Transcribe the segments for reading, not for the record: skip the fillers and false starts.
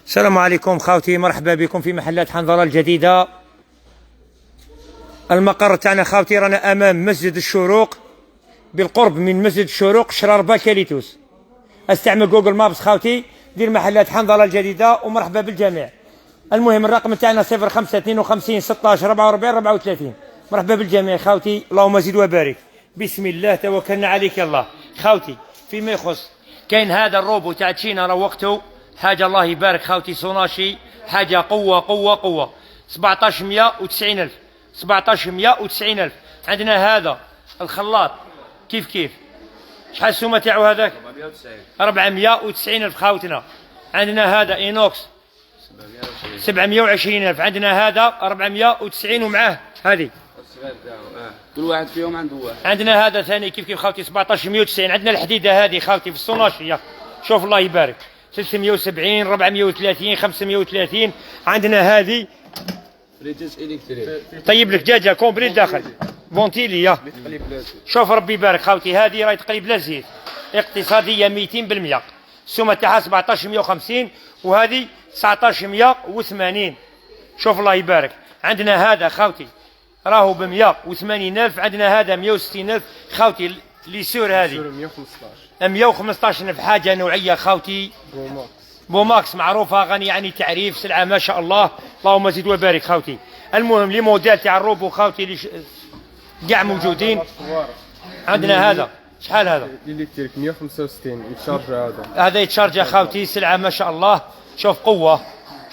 السلام عليكم خاوتي، مرحبا بكم في محلات حنظلة الجديدة. المقر تاعنا خاوتي رانا امام مسجد الشروق، بالقرب من مسجد الشروق شراربا كاليتوس. استعمل جوجل مابس خاوتي، دير محلات حنظلة الجديدة ومرحبا بالجميع. المهم الرقم تاعنا 0552 16 44 34. مرحبا بالجميع خاوتي، اللهم زد وبارك. بسم الله توكلنا عليك يا الله. خاوتي فيما يخص كاين هذا الروبو تاع تشينا روقته حاجه الله يبارك خاوتي، سوناشي حاجه قوه قوه قوه. 1790 ألف 1790 ألف. عندنا هذا الخلاط كيف شحال السومه تاعو هذاك؟ 490 ألف خاوتنا. عندنا هذا اينوكس 720 ألف. عندنا هذا 490 ومعاه هذه كل واحد فيهم عنده واحد. عندنا هذا ثاني كيف خاوتي 1790. عندنا الحديده هذه خاوتي في السوناشي، شوف الله يبارك 370 430 530. عندنا هذه فريتيز الكتريك طيب لك دجاجه كومبليت داخل فونتيليا. شوف ربي يبارك خاوتي، هذه راهي تقلي بلا زيت، اقتصاديه 200%. السومه تاعها 1750 وهذه 1980. شوف الله يبارك. عندنا هذا خاوتي راهو ب 180 ألف. عندنا هذا 160 ألف خاوتي. لي سور هذه 115 ألف. حاجه نوعيه خاوتي بوماكس معروفه غني يعني تعريف، سلعه ما شاء الله، اللهم زد وبارك خاوتي. المهم لي موديل تاع الروبو خاوتي اللي كاع موجودين. عندنا هذا شحال هذا؟ الكتريك 165 يتشارج. هذا يتشارج خاوتي، سلعه ما شاء الله، شوف قوه،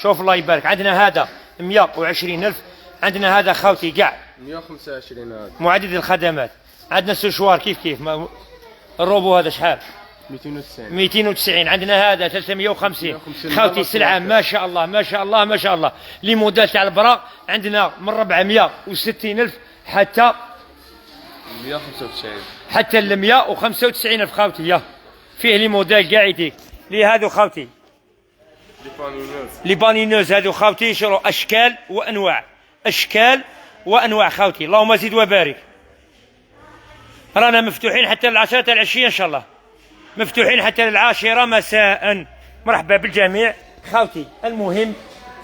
شوف الله يبارك. عندنا هذا 120 ألف. عندنا هذا خاوتي كاع 125 هذا معدد الخدمات. عندنا سوشوار كيف الروبو هذا شحال؟ 290. عندنا هذا 350 خاوتي، سلعه ما شاء الله ما شاء الله ما شاء الله. لي موديل تاع البراق عندنا من 460 ألف حتى 195 حتى ل 195 ألف خاوتي. فيه لي موديل كاع يديك لي هادو خاوتي، لي بانينوز هادو خاوتي. شرو اشكال وانواع، اشكال وانواع خاوتي، اللهم زد وبارك. رانا مفتوحين حتى العشرة العشية ان شاء الله، مفتوحين حتى العاشرة مساء. مرحبا بالجميع خاوتي. المهم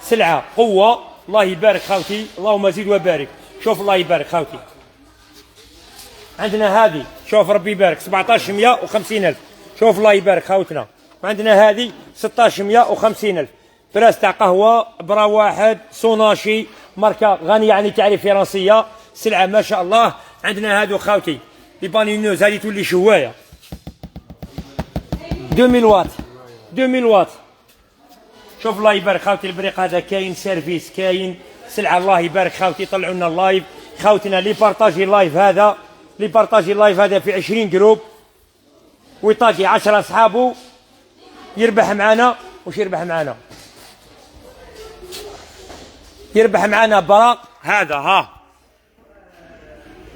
سلعة قوة، الله يبارك خاوتي، اللهم زد وبارك. شوف الله يبارك خاوتي. عندنا هذه شوف ربي يبارك 1750 ألف. شوف الله يبارك خاوتنا. وعندنا هذه 1650 ألف. براس تاع قهوة برا واحد سوناشي ماركة غني يعني تعريف فرنسية، سلعة ما شاء الله. عندنا هذو خاوتي لي بانينوز، هذه تولي شواية 2000 واط 2000 واط. شوف الله يبارك خاوتي. البريق هذا كاين سيرفيس، كاين سلعة الله يبارك خاوتي. طلعوا لنا اللايف خاوتنا، لي بارطاجي اللايف هذا، لي بارطاجي اللايف هذا في 20 جروب ويطاقي 10 اصحابه يربح معنا. وش يربح معنا؟ يربح معنا براق هذا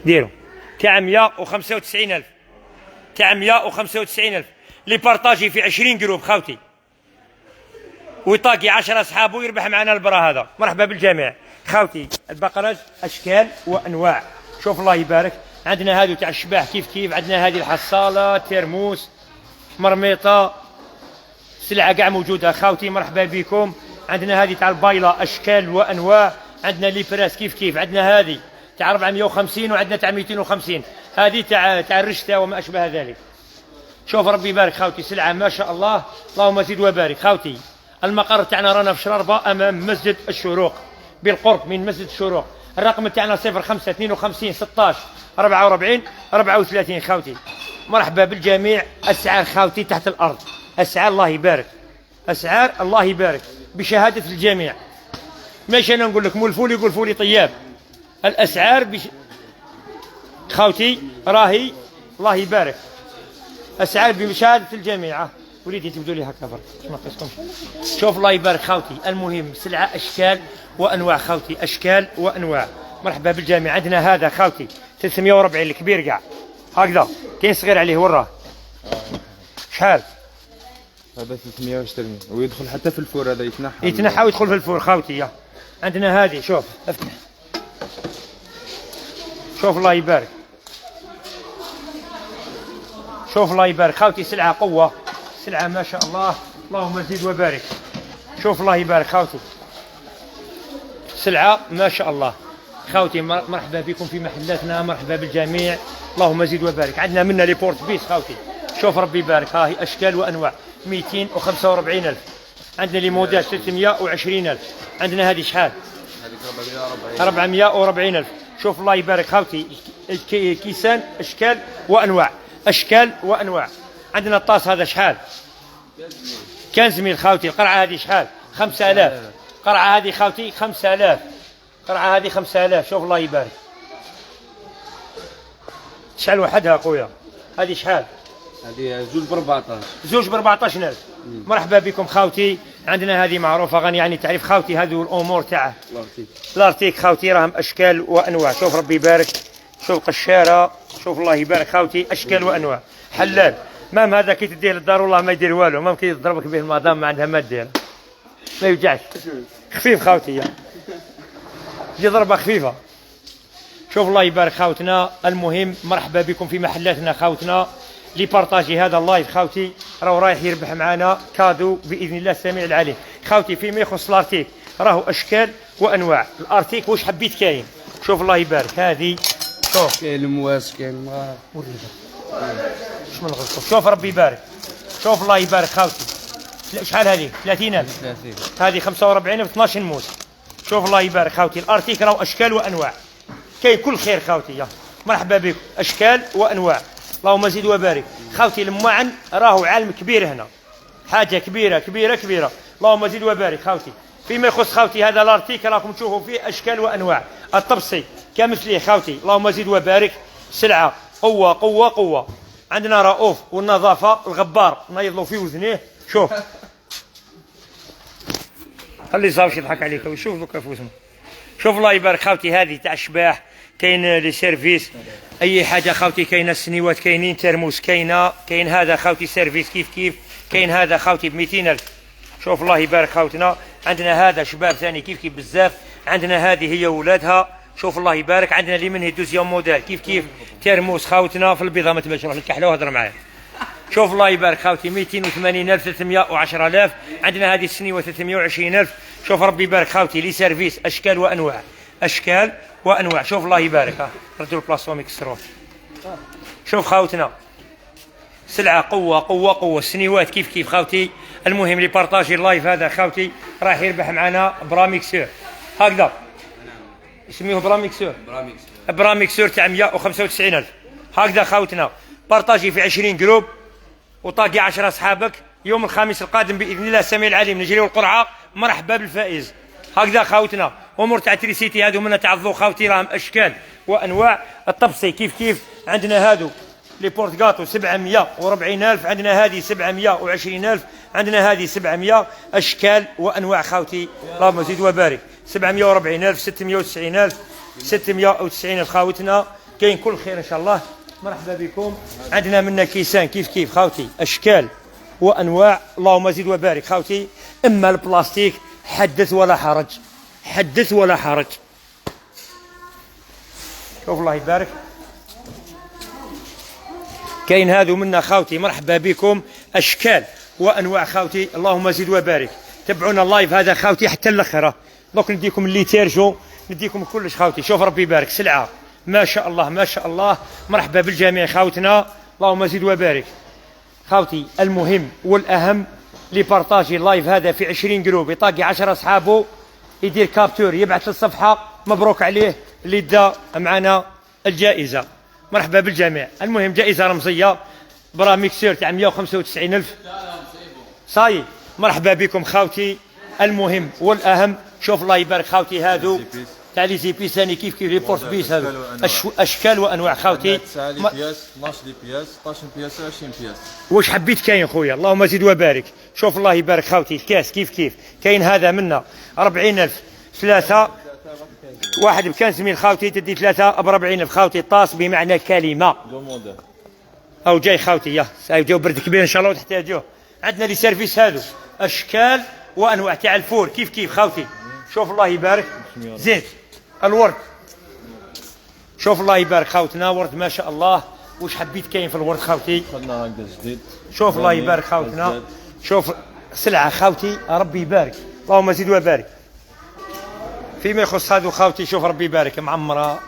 ديروا تاع 195 ألف، تاع 195 ألف. لي بارطاجي في 20 جروب خاوتي ويطاقي 10 اصحابه يربح معنا البرا هذا. مرحبا بالجميع خاوتي. البقرج اشكال وانواع، شوف الله يبارك. عندنا هذو تاع الشباح كيف عندنا هذه الحصاله، ترموس، مرميطه، سلعه كاع موجوده خاوتي. مرحبا بكم. عندنا هذه تاع البايله اشكال وانواع. عندنا لي براس كيف عندنا هذه تاع 450 وعندنا تاع 250. هذه تاع الرشته وما اشبه ذلك. شوف ربي يبارك خاوتي، سلعه ما شاء الله، اللهم زد وبارك خاوتي. المقر تاعنا رانا في شراربا امام مسجد الشروق، بالقرب من مسجد الشروق. الرقم تاعنا 0552 16 44 34 خاوتي. مرحبا بالجميع. اسعار خاوتي تحت الارض، اسعار الله يبارك، اسعار الله يبارك بشهاده الجميع. ماشي انا نقول لك مول فول يقول فولي طياب. الاسعار خاوتي راهي الله يبارك، اسعار بشهاده الجميع. وليدي تبدو لي هكا برك ما ناقصكمش. شوف الله يبارك خاوتي. المهم سلعه اشكال وانواع خاوتي، اشكال وانواع. مرحبا بالجميع. عندنا هذا خاوتي 340 الكبير كاع هكذا، كاين صغير عليه وراه شحال؟ هذا 320 ويدخل حتى في الفور. هذا يتنحى ويدخل في الفور خاوتي. عندنا هذه شوف افتح، شوف الله يبارك، شوف الله يبارك خاوتي. سلعه قوه، سلعه ما شاء الله، اللهم زد وبارك. شوف الله يبارك خاوتي، سلعة ما شاء الله. خاوتي مرحبا بكم في محلاتنا، مرحبا بالجميع، اللهم زد وبارك. عندنا منا لي بورت بيس خاوتي، شوف ربي يبارك، ها هي اشكال وانواع. 245,000. عندنا لي موديل 320,000. عندنا هذه شحال؟ هذيك 440,000. شوف الله يبارك خاوتي، كيسان اشكال وانواع، اشكال وانواع. عندنا الطاس هذا شحال؟ 15,000 خاوتي. القرعه هذه شحال؟ 5,000. قرعه هذه خاوتي 5,000. قرعه هذه 5,000. شوف الله يبارك. شحال وحدها خويا؟ هذه شحال؟ هذه زوج ب 14. زوج ب 14,000. مرحبا بكم خاوتي. عندنا هذه معروفه غني يعني تعرف خاوتي، هذو الامور تاع الارتيك خاوتي، راهم اشكال وانواع. شوف ربي يبارك، شوف قشاره، شوف الله يبارك خاوتي، اشكال وانواع. حلال مام هذا كي تديه للدار والله ما يدير والو، مام كي يضربك به المدام ما عندها ما دير، ما يوجعش، خفيف خاوتي، يجي ضربه خفيفه. شوف الله يبارك خاوتنا. المهم مرحبا بكم في محلاتنا خاوتنا. لي بارطاجي هذا اللايف خاوتي راهو رايح يربح معنا كادو باذن الله السميع العليم. خاوتي فيما يخص الارتيك راهو اشكال وانواع. الارتيك واش حبيت كاين، شوف الله يبارك. هذه شوف كاين المواس، كاين شو من غلطه، شوف ربي يبارك، شوف الله يبارك خاوتي. شحال هذه؟ 30,000. 30. هذه 45,000 12 موس. شوف الله يبارك خاوتي. الارتيك راهو اشكال وانواع، كاين كل خير خاوتي. يا مرحبا بكم، اشكال وانواع، اللهم زد وبارك خاوتي. المعن راهو علم كبير هنا، حاجه كبيره كبيره كبيره، اللهم زد وبارك خاوتي. فيما يخص خاوتي هذا الارتيك راكم تشوفوا فيه اشكال وانواع. الطبسي كمثليه خاوتي، اللهم زد وبارك. سلعه قوه قوه قوه. عندنا رؤوف والنظافه، الغبار نيضلوا في وزنيه. شوف خلي صافي يضحك عليك وشوف دوكا في وزنه. شوف الله يبارك خاوتي. هذه تاع الشباح، كاين لي سيرفيس اي حاجه خاوتي، كاين السنيوات، كاينين ترموس، كاين هذا خاوتي سيرفيس كيف كيف. كاين هذا خاوتي ب 200,000. شوف الله يبارك خاوتنا. عندنا هذا شباب ثاني كيف كيف بزاف. عندنا هذه هي ولادها، شوف الله يبارك. عندنا اللي منه دوزيام موديل كيف كيف. ترموس خاوتنا في البيضه ما تبانش، روح للكحله وهضر معايا. شوف الله يبارك خاوتي. 280,000 310,000. عندنا هذه السنيوه 320,000. شوف ربي يبارك خاوتي. لي سيرفيس اشكال وانواع، اشكال وانواع. شوف الله يبارك. ها ردوا البلاصه يكسروه. شوف خاوتنا، سلعه قوه قوه قوه. السنيوات كيف كيف خاوتي. المهم لي بارطاجي اللايف هذا خاوتي راح يربح معنا براميكسور هكذا يسميه براميكسور. براميكسور تاع 195,000 هكذا خاوتنا. بارطاجي في 20 جروب وطاقي 10 اصحابك. يوم الخميس القادم باذن الله السميع العليم نجريو القرعه. مرحبا بالفائز هكذا خاوتنا. امور تاع تريسيتي هادو منا تاع الضو خاوتي راهم اشكال وانواع. الطبسي كيف كيف. عندنا هادو لي بورت غاتو 740,000. عندنا هذه 720,000. عندنا هذه 700. اشكال وانواع خاوتي، اللهم زد وبارك. 740,000 690,000 690,000 خاوتنا. كاين كل خير ان شاء الله. مرحبا بكم. عندنا منا كيسان كيف كيف خاوتي، اشكال وانواع، اللهم زد وبارك خاوتي. اما البلاستيك حدث ولا حرج، حدث ولا حرج. شوف الله يبارك. كاين هذو منا خاوتي، مرحبا بكم. اشكال وانواع خاوتي، اللهم زد وبارك. تبعونا اللايف هذا خاوتي حتى الاخره. دوك نديكم اللي تيرجو، نديكم كلش خاوتي. شوف ربي يبارك. سلعه ما شاء الله ما شاء الله. مرحبا بالجميع خاوتنا، اللهم زد وبارك خاوتي. المهم والاهم لي بارطاجي اللايف هذا في 20 جروب، يطاقي 10 اصحابه، يدير كابتور، يبعث للصفحه. مبروك عليه اللي دا معنا الجائزه. مرحبا بالجميع. المهم جائزه رمزيه براميكسور تاع 195,000 صاي. مرحبا بكم خاوتي. المهم والاهم شوف الله يبارك خاوتي. هادو تاع لي زي بيس ثاني كيف كيف لي بورت بيس. هادو اشكال وانواع خاوتي. 9 لي بياس 12 لي بياس 16 بياس 20 بياس. واش حبيت كاين خويا، اللهم زد وبارك. شوف الله يبارك خاوتي. الكاس كيف كيف. كاين هذا منا 40,000 ثلاثه. واحد ب 15,000 خاوتي، تدي ثلاثه ب 40,000 خاوتي. طاس بمعنى كلمه او جاي خاوتي. يا جاو برد كبير ان شاء الله وتحتاجوه. عندنا لي سيرفيس هادو اشكال وانواع تاع الفور كيف كيف خاوتي. شوف الله يبارك. زيت الورد، شوف الله يبارك خاوتنا. ورد ما شاء الله. واش حبيت كاين في الورد خاوتي. خدنا هكذا جديد. شوف الله يبارك خاوتنا. شوف سلعه خاوتي ربي يبارك. اللهم زد وبارك. فيما يخص هذو خاوتي شوف ربي يبارك معمره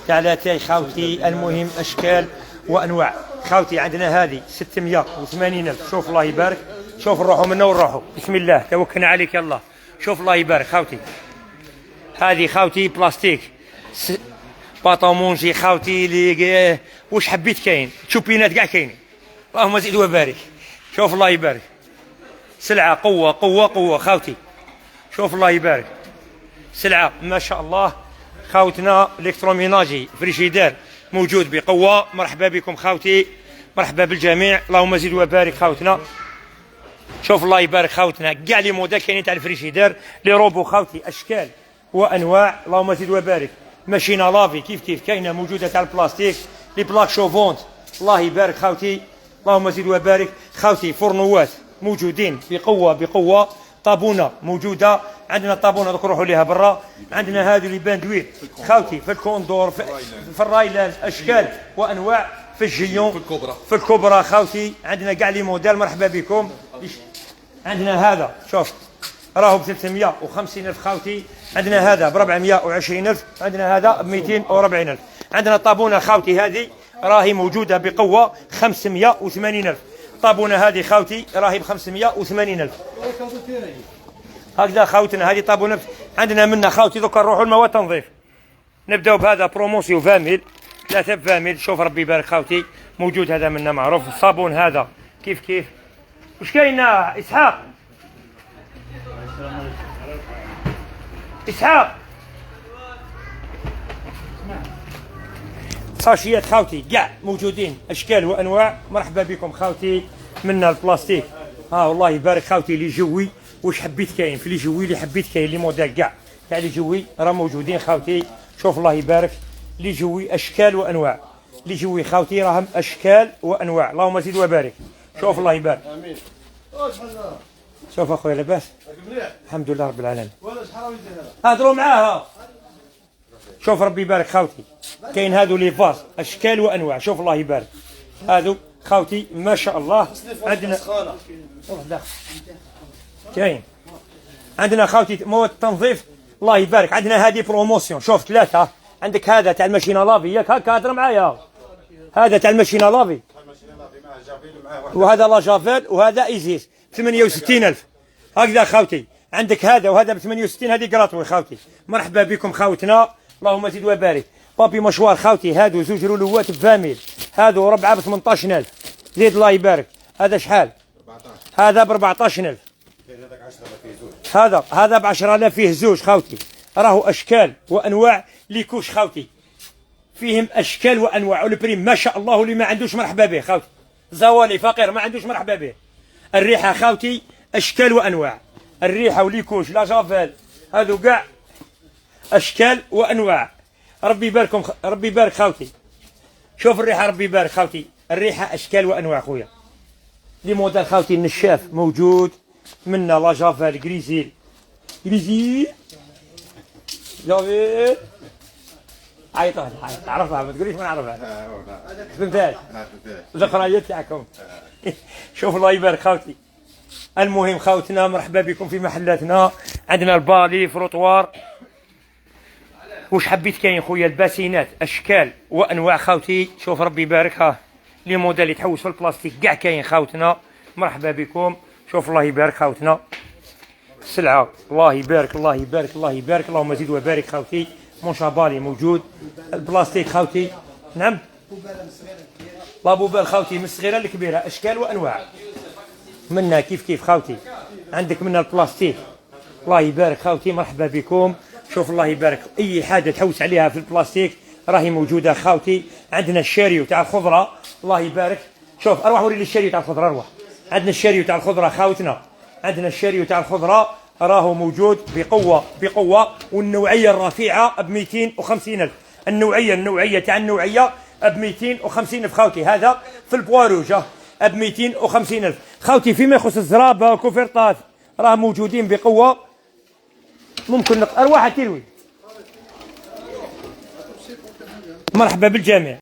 ثلاثة خاوتي. المهم اشكال وانواع خاوتي. عندنا هذه 680 ألف. شوف الله يبارك. شوف نروحوا منا ونروحوا. بسم الله توكلنا عليك يا الله. شوف الله يبارك خاوتي. هذه خاوتي بلاستيك باطومونجي خاوتي اللي واش حبيت كاين. تشوبينات كاع كاينين. اللهم زد وبارك. شوف الله يبارك. سلعة قوة قوة قوة خاوتي. شوف الله يبارك. سلعة ما شاء الله. خاوتنا الكتروميناجي فريشيدار موجود بقوة. مرحبا بكم خاوتي. مرحبا بالجميع. اللهم زد وبارك خاوتنا. شوف الله يبارك خاوتنا كاع لي موديل كاينين تاع الفريشيدار لي روبو خاوتي اشكال وانواع. اللهم زد وبارك. ماشينه لافي كيف كاينه موجوده تاع البلاستيك لي بلاك شوفونت. الله يبارك خاوتي. اللهم زد وبارك خاوتي. فرنوات موجودين بقوه. طابونه موجوده. عندنا طابونه دوك نروحوا ليها برا. عندنا هذو لي باندويت خاوتي في الكوندور في الرايلاند اشكال وانواع. في الجيون في الكبرى خاوتي. عندنا كاع لي موديل. مرحبا بكم. عندنا هذا شوف راهو ب 350 ألف خاوتي. عندنا هذا ب 420 ألف. عندنا هذا ب 240 ألف. عندنا طابونه خاوتي هذه راهي موجوده بقوه 580 ألف. طابونه هذه خاوتي راهي ب 580 ألف. هكذا خاوتنا هذه طابونه. عندنا منها خاوتي دوكا نروحوا المواد تنظيف. نبداو بهذا بروموسيو فاميل 3 فاميل. شوف ربي يبارك خاوتي. موجود هذا منا معروف. الصابون هذا كيف واش كاين اسحاق ساشيات خاوتي كاع موجودين اشكال وانواع. مرحبا بكم خاوتي. منا البلاستيك والله يبارك خاوتي. لي جوي واش حبيت كاين في لي جوي اللي حبيت كاين لي موديل كاع تاع لي جوي راه موجودين خاوتي. شوف الله يبارك. لي جوي اشكال وانواع. لي جوي خاوتي راهم اشكال وانواع. اللهم زد وبارك. شوف الله يبارك. امين. شوف اخويا لاباس الحمد لله رب العالمين. هضروا معاها. شوف ربي يبارك خاوتي. كاين هادو لي فاز اشكال وانواع. شوف الله يبارك. هادو خاوتي ما شاء الله. عندنا كاين عندنا خاوتي مواد التنظيف. الله يبارك. عندنا هذه بروموسيون. شوف 3. عندك هذا تاع الماشينه لافي ياك هكا هضر معايا. هذا تاع الماشينه لافي وهذا لا جافيل وهذا ايزيس 68 ألف. هكذا خاوتي. عندك هذا وهذا ب 68. هذه قراطوي خاوتي. مرحبا بكم خاوتنا. اللهم زد وبارك. بابي مشوار خاوتي. هادو زوج رولوات بفاميل. هادو 4 ب 18 ألف. زيد الله يبارك. هذا شحال؟ هذا ب 14 ألف. هذا ب 10,000 فيه زوج خاوتي. راهو اشكال وانواع ليكوش خاوتي. فيهم اشكال وانواع. والبريم ما شاء الله. اللي ما عندوش مرحبا به خاوتي. زوالي فقير ما عندوش مرحبا به. الريحه خاوتي اشكال وانواع. الريحه وليكوش لا جافيل هذو كاع اشكال وانواع. ربي يباركم. ربي يبارك خاوتي. شوف الريحه ربي يبارك خاوتي. الريحه اشكال وانواع خويا. لي موديل خاوتي النشاف موجود. منا لا جافيل غريزيل جافيل عيطها تعرفها ما تقوليش ما نعرفها. فهمتهاش الذكريات تاعكم. شوف الله يبارك خاوتي. المهم خاوتنا مرحبا بكم في محلاتنا. عندنا البالي فروطوار. واش حبيت كاين خويا. الباسينات اشكال وانواع خاوتي. شوف ربي يبارك. ها لي موديل يتحوس في البلاستيك كاع كاين خاوتنا. مرحبا بكم. شوف الله يبارك خاوتنا. السلعه الله يبارك الله يبارك الله يبارك. اللهم زد وبارك خاوتي. مونشابالي موجود. البلاستيك خاوتي. نعم لا بوبال خاوتي من الصغيره للكبيره اشكال وانواع. منا كيف خاوتي. عندك منا البلاستيك. الله يبارك خاوتي. مرحبا بكم. شوف الله يبارك. اي حاجه تحوس عليها في البلاستيك راهي موجوده خاوتي. عندنا الشاريو تاع الخضره. الله يبارك. شوف اروح وري لي الشاريو تاع الخضره. اروح. عندنا الشاريو تاع الخضره خاوتنا. عندنا الشاريو تاع الخضره راهو موجود بقوه. والنوعيه الرفيعه ب 250 ألف. النوعيه تاع النوعيه ب 250 ألف خاوتي. هذا في البواروج ب 250 ألف خاوتي. فيما يخص الزرابه وكوفرطات راه موجودين بقوه. ممكن ارواح تلوي. مرحبا بالجميع.